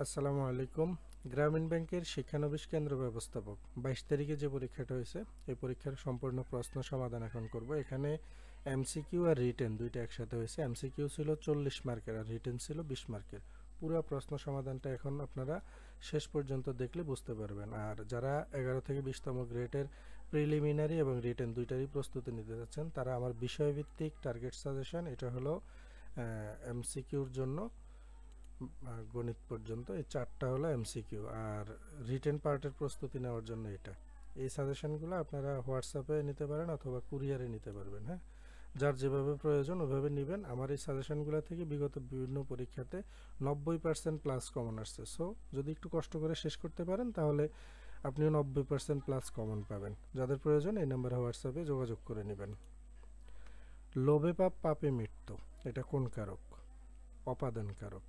আসসালামু আলাইকুম। গ্রামীণ ব্যাংকের শিক্ষানবিশ কেন্দ্র ব্যবস্থাপক ২২ তারিখে যে পরীক্ষাটা হয়েছে এই পরীক্ষার সম্পূর্ণ প্রশ্ন সমাধান এখন করব। এখানে এমসিকিউ আর রিটেন দুইটা একসাথে হয়েছে। এমসিকিউ ছিল 40 মার্কের আর রিটেন ছিল 20 মার্কের। পুরো প্রশ্ন সমাধানটা এখন আপনারা শেষ পর্যন্ত দেখলে বুঝতে পারবেন। আর যারা 11 থেকে 20তম গ্রেডের প্রিলিমিনারি এবং রিটেন দুইটারই প্রস্তুতি নিতে যাচ্ছেন তারা আমার বিষয়ভিত্তিক টার্গেট সাজেশন, এটা হলো এমসিকিউর জন্য গণিত পর্যন্ত, এই চারটা হলো এমসিকিউ, আর রিটেন পার্টের প্রস্তুতি নেওয়ার জন্য এটা। এই সাজেশনগুলো আপনারা হোয়াটসঅ্যাপে নিতে পারেন অথবা কুরিয়ারে নিতে পারবেন। হ্যাঁ, যার যেভাবে প্রয়োজন ওভাবে নেবেন। আমার এই সাজেশনগুলো থেকে বিগত বিভিন্ন পরীক্ষাতে 90% প্লাস কমন আসছে। সো যদি একটু কষ্ট করে শেষ করতে পারেন তাহলে আপনিও 90% প্লাস কমন পাবেন। যাদের প্রয়োজন এই নাম্বারে হোয়াটসঅ্যাপে যোগাযোগ করে নেবেন। লোভে পাপ পাপে মৃত্যু, এটা কোন কারক? অপাদান কারক।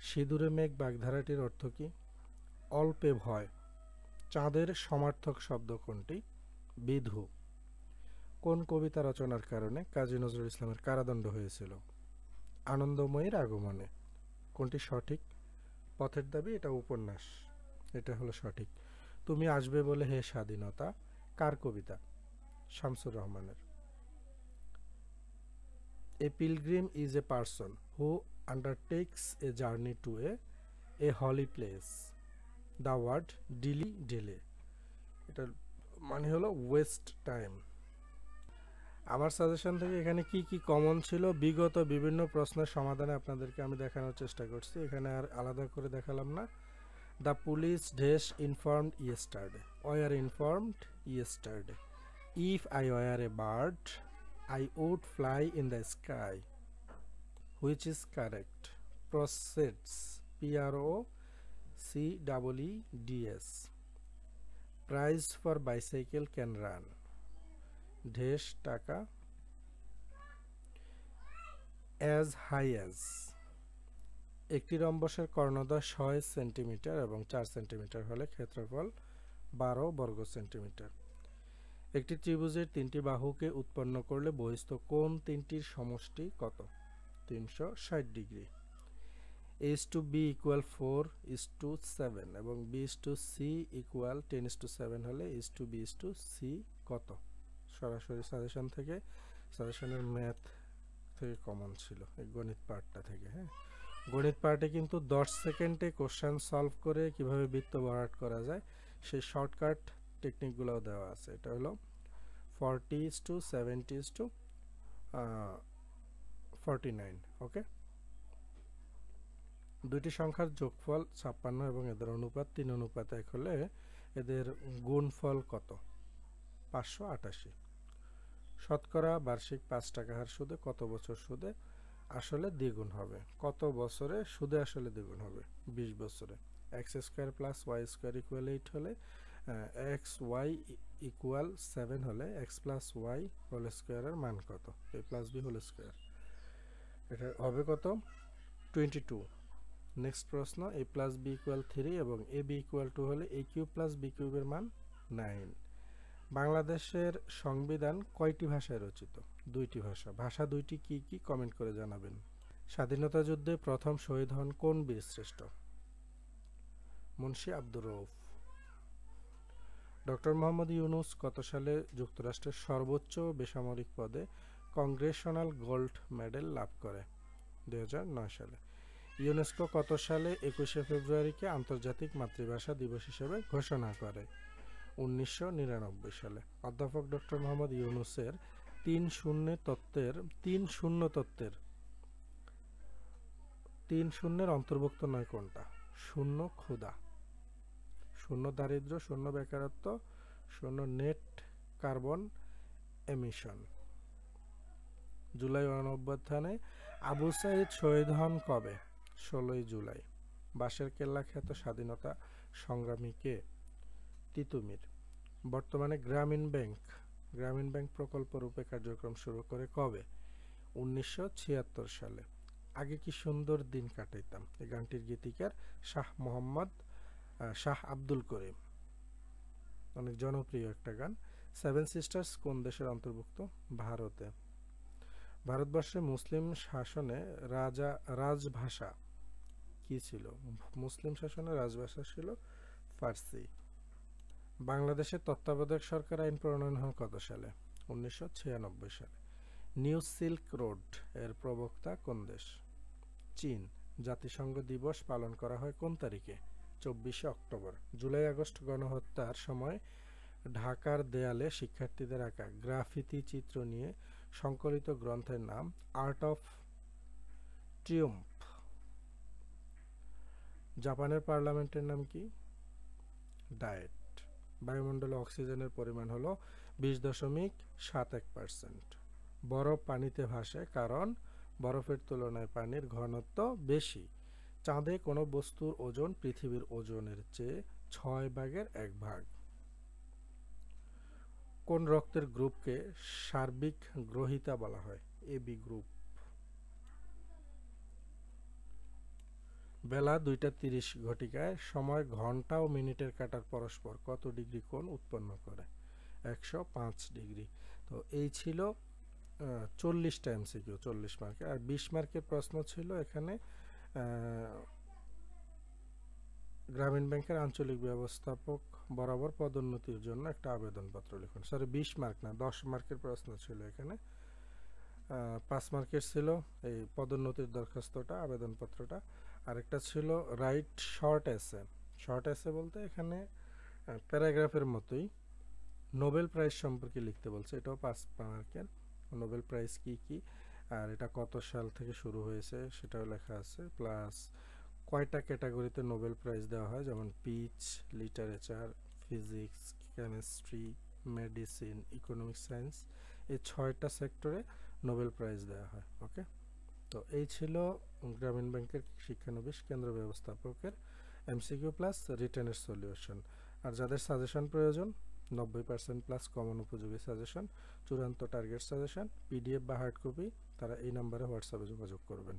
সিঁদুরে মেঘ বাগধারাটির অর্থ কী? অল্পে ভয়। চাঁদের সমার্থক শব্দ কোনটি? বিধু। কোন কবিতা রচনার কারণে কাজী নজরুল ইসলামের কারাদণ্ড হয়েছিল? আনন্দময়ীর আগমনে। কোনটি সঠিক? পথের দাবি, এটা উপন্যাস, এটা হলো সঠিক। তুমি আসবে বলে হে স্বাধীনতা কার কবিতা? শামসুর রহমানের। A pilgrim is a person who undertakes a journey to a holy place. The word dilly dally, এটার মানে হলো ওয়েস্ট টাইম। আমার সাজেশন থেকে এখানে কি কি কমন ছিল বিগত বিভিন্ন প্রশ্নের সমাধানে আপনাদেরকে আমি দেখানোর চেষ্টা করছি, এখানে আর আলাদা করে দেখালাম না। The police dash informed yesterday, were informed yesterday. If I were a bird I would fly in the sky, which is correct? Proceeds, PROCEEDS। Price for bicycle can run dash টাকা অ্যাজ হাই অ্যাজ। একটি রম্বসের কর্ণদয় ৬০ centimetre এবং ৪ centimetre হলে ক্ষেত্রফল ১২ বর্গ centimetre. একটি ত্রিভুজের তিনটি বাহুকে উৎপন্ন করলে বহিস্থ কোণ তিনটির সমষ্টি কত? ৩৬০ ডিগ্রি। A/B = 4:7 এবং B/C = 10:7 হলে A/B/C কত? সরাসরি সাজেশন থেকে, সাজেশনের ম্যাথ থেকে কমন ছিল এই গণিত পার্টটা থেকে। হ্যাঁ, গণিত পার্টে কিন্তু 10 সেকেন্ডে কোশ্চেন সলভ করে কিভাবে বৃত্ত ভরাট করা যায় সেই শর্টকাট টেকনিকগুলোও দেওয়া আছে। এটা হলো 40:70:49। ওকে, দুইটি সংখ্যার যোগফল 56 এবং এদের অনুপাত 3:1 হলে এদের গুণফল কত? 588। শতকরা বার্ষিক 5 টাকা হার সুদে কত বছর সুদে আসলে দ্বিগুণ হবে? কত বছরে সুদে আসলে দ্বিগুণ হবে? 20 বছরে। x² + y² = 8 হলে xy = 7 হলে x + y² এর মান কত? a + b² এটা হবে কত? 22। নেক্সট প্রশ্ন, a + b = 3 এবং ab = 2 হলে a³ + b³ এর মান 9। বাংলাদেশের সংবিধান কয়টি ভাষায় রচিত? 2টি ভাষা। ভাষা দুইটি কি কি কমেন্ট করে জানাবেন। স্বাধীনতা যুদ্ধে প্রথম শহীদ হন কোন বীরশ্রেষ্ঠ? মুন্সি আব্দুর রউফ। ডক্টর মোহাম্মদ ইউনূস কত সালে যুক্তরাষ্ট্রের সর্বোচ্চ বেসামরিক পদে কংগ্রেশনাল গোল্ড মেডেল লাভ করে? 2009 সালে। ইউনেস্কো কত সালে 21শে ফেব্রুয়ারিকে আন্তর্জাতিক মাতৃভাষা দিবস হিসেবে ঘোষণা করে? 1999 সালে। অধ্যাপক ডক্টর মোহাম্মদ ইউনূসের ৩ শূন্যের অন্তর্ভুক্ত নয় কোনটা? 0 ক্ষুধা, 0 দারিদ্র্য, 0 বেকারত্ব, 0 নেট কার্বন এমিশন। জুলাই গণঅভ্যুত্থানে আবু সাঈদ শহীদ হন কবে? 16 জুলাই। বাঁশের কেল্লা খ্যাত স্বাধীনতা সংগ্রামী কে? তিতুমীর। বর্তমানে গ্রামীণ ব্যাংক প্রকল্প রূপে কার্যক্রম শুরু করে কবে? 1976 সালে। আগে কি সুন্দর দিন কাটাইতাম, এই গানটির গীতিকার শাহ আব্দুল করিম, অনেক জনপ্রিয় একটা গান। 7 সিস্টার্স কোন দেশের অন্তর্ভুক্ত? ভারতে। ভারতবর্ষে মুসলিম শাসনে রাজভাষা কি ছিল? মুসলিম শাসনের রাজভাষা ছিল ফার্সি। বাংলাদেশের তত্ত্বাবধায়ক সরকার আইন প্রণয়ন হয় কত সালে? 1996 সালে। নিউ সিল্ক রোড এর প্রবক্তা কোন দেশ? চীন। জাতিসংঘ দিবস পালন করা হয় কোন তারিখে? 24শে অক্টোবর। জুলাই আগস্ট গণহত্যার সময় ঢাকার দেয়ালে শিক্ষার্থীদের আঁকা গ্রাফিতি চিত্র নিয়ে সংকলিত গ্রন্থের নাম আর্ট অফ ট্রিউম্ফ। জাপানের পার্লামেন্টের নাম কি? ডায়েট। বায়ুমণ্ডলে অক্সিজেনের পরিমাণ হলো 20.71%। বরফ পানিতে ভাসে কারণ বরফের তুলনায় পানির ঘনত্ব বেশি। চাঁদে কোনো বস্তুর ওজন পৃথিবীর ওজনের চেয়ে 1/6 কোন রক্তের গ্রুপকে সার্বিক গ্রহিতা বলা হয়? AB group. বেলা 2:30 ঘটিকায় সময় ঘন্টা ও মিনিটের কাঁটার পরস্পর কত ডিগ্রি কোণ উৎপন্ন করে? 105 ডিগ্রি। তো এই ছিল 40টা এমসিকিউ, 40 মার্কের। আর 20 মার্কের প্রশ্ন ছিল এখানে গ্রামীণ ব্যাংকের আঞ্চলিক ব্যবস্থাপক বরাবর পদোন্নতির জন্য একটা আবেদনপত্র লিখুন। সরি 20 মার্ক না, 10 মার্কের প্রশ্ন ছিল এখানে। 5 মার্কের ছিল এই পদোন্নতির দরখাস্তটা, আবেদনপত্রটা। আরেকটা ছিল রাইট শর্ট এসে। শর্ট এসে বলতে এখানে প্যারাগ্রাফের মতোই নোবেল প্রাইজ সম্পর্কে লিখতে বলছে, এটাও 5 মার্কের। নোবেল প্রাইজ কি কি আর এটা কত সাল থেকে শুরু হয়েছে সেটাও লেখা আছে, প্লাস কয়টা ক্যাটাগরিতে নোবেল প্রাইজ দেওয়া হয়, যেমন peace, literature, physics, chemistry, medicine, economic science, এই 6টা সেক্টরে নোবেল প্রাইজ দেওয়া হয়। ওকে, তো এই ছিল গ্রামীণ ব্যাংকের শিক্ষানবিশ কেন্দ্র ব্যবস্থাপকের এমসিকিউ প্লাস রিটেনের সলিউশন। আর যাদের সাজেশন প্রয়োজন 90% প্লাস কমন উপযোগী সাজেশন, চূড়ান্ত টার্গেট সাজেশন, পিডিএফ বা হার্ড কপি, তারা এই নাম্বারে হোয়াটসঅ্যাপে যোগাযোগ করবেন।